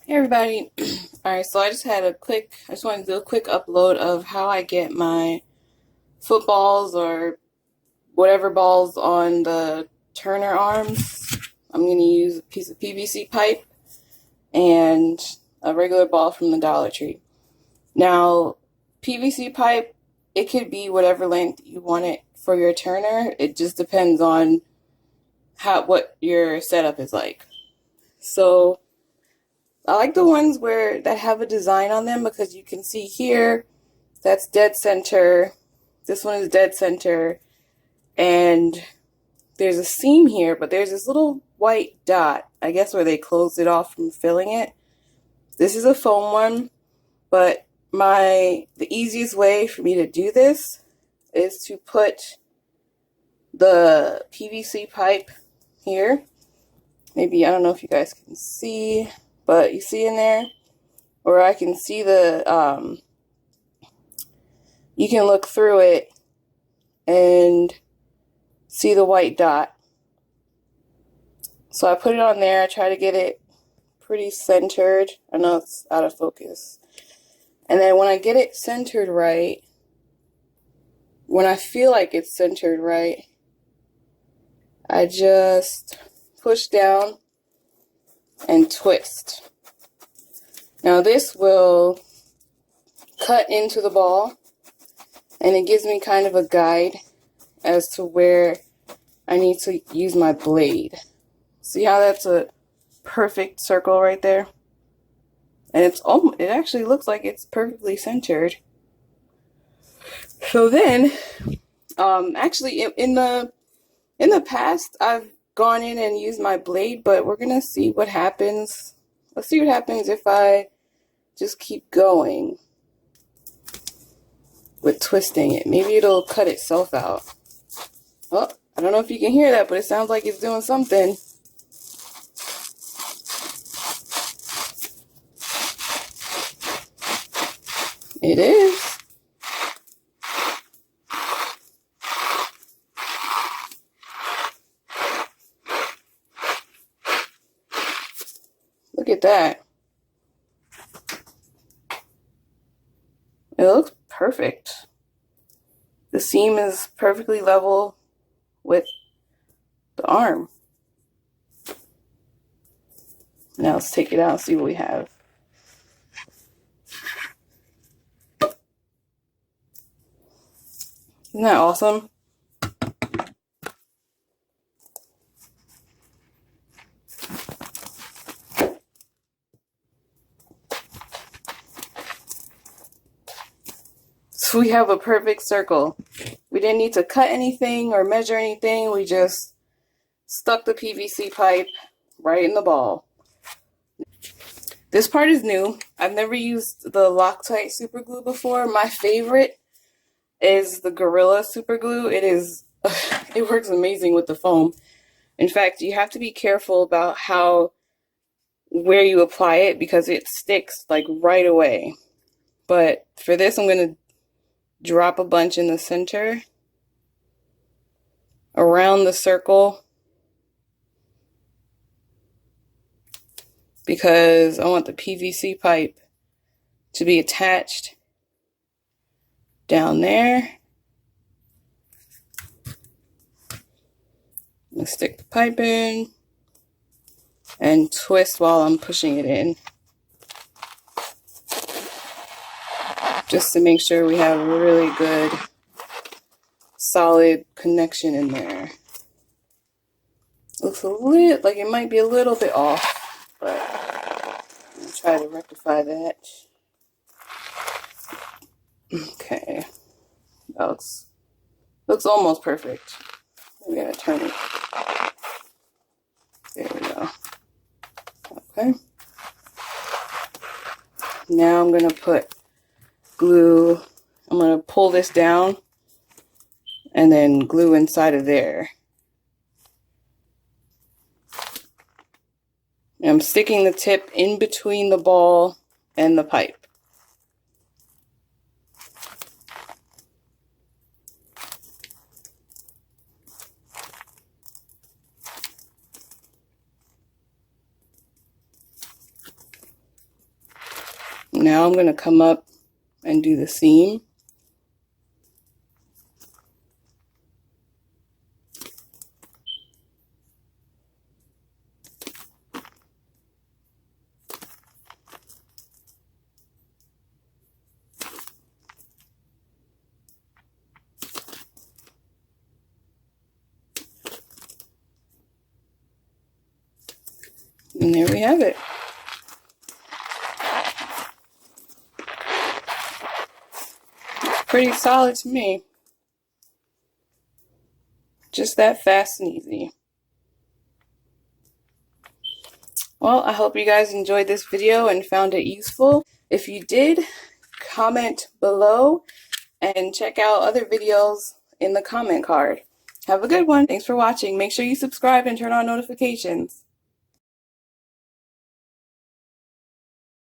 Hey everybody. Alright, so I just wanted to do a quick upload of how I get my footballs or whatever balls on the Turner arms. I'm going to use a piece of PVC pipe and a regular ball from the Dollar Tree. Now, PVC pipe, it could be whatever length you want it for your Turner. It just depends on what your setup is like. So, I like the ones that have a design on them because you can see here that's dead center. This one is dead center. And there's a seam here, but there's this little white dot, I guess where they closed it off from filling it. This is a foam one, but the easiest way for me to do this is to put the PVC pipe here. Maybe, I don't know if you guys can see, but you see in there? Or I can see you can look through it and see the white dot. So I put it on there. I try to get it pretty centered. I know it's out of focus. And then when I get it centered right, when I feel like it's centered right, I just push down and twist. Now this will cut into the ball, and it gives me kind of a guide as to where I need to use my blade. See how that's a perfect circle right there? And it actually looks like it's perfectly centered. So then, actually in the past I've gone in and used my blade, but we're gonna see what happens. Let's see what happens if I just keep going with twisting it. Maybe it'll cut itself out. Oh, I don't know if you can hear that, but it sounds like it's doing something. It is. Look at that. It looks perfect. The seam is perfectly level with the arm. Now let's take it out and see what we have. Isn't that awesome? So we have a perfect circle. We didn't need to cut anything or measure anything. We just stuck the PVC pipe right in the ball. This part is new. I've never used the Loctite super glue before. My favorite is the Gorilla super glue. It works amazing with the foam. In fact, you have to be careful about where you apply it because it sticks like right away. But for this, I'm going to drop a bunch in the center around the circle because I want the PVC pipe to be attached down there. I'm going to stick the pipe in and twist while I'm pushing it in, just to make sure we have a really good solid connection in there. Looks a little like it might be a little bit off, but I'll try to rectify that. Okay, that looks almost perfect. I'm gonna turn it. There we go. Okay. Now I'm gonna put glue. I'm gonna pull this down and then glue inside of there. And I'm sticking the tip in between the ball and the pipe. Now I'm going to come up and do the seam. And there we have it. Pretty solid to me. Just that fast and easy. Well, I hope you guys enjoyed this video and found it useful. If you did, comment below and check out other videos in the comment card. Have a good one. Thanks for watching. Make sure you subscribe and turn on notifications.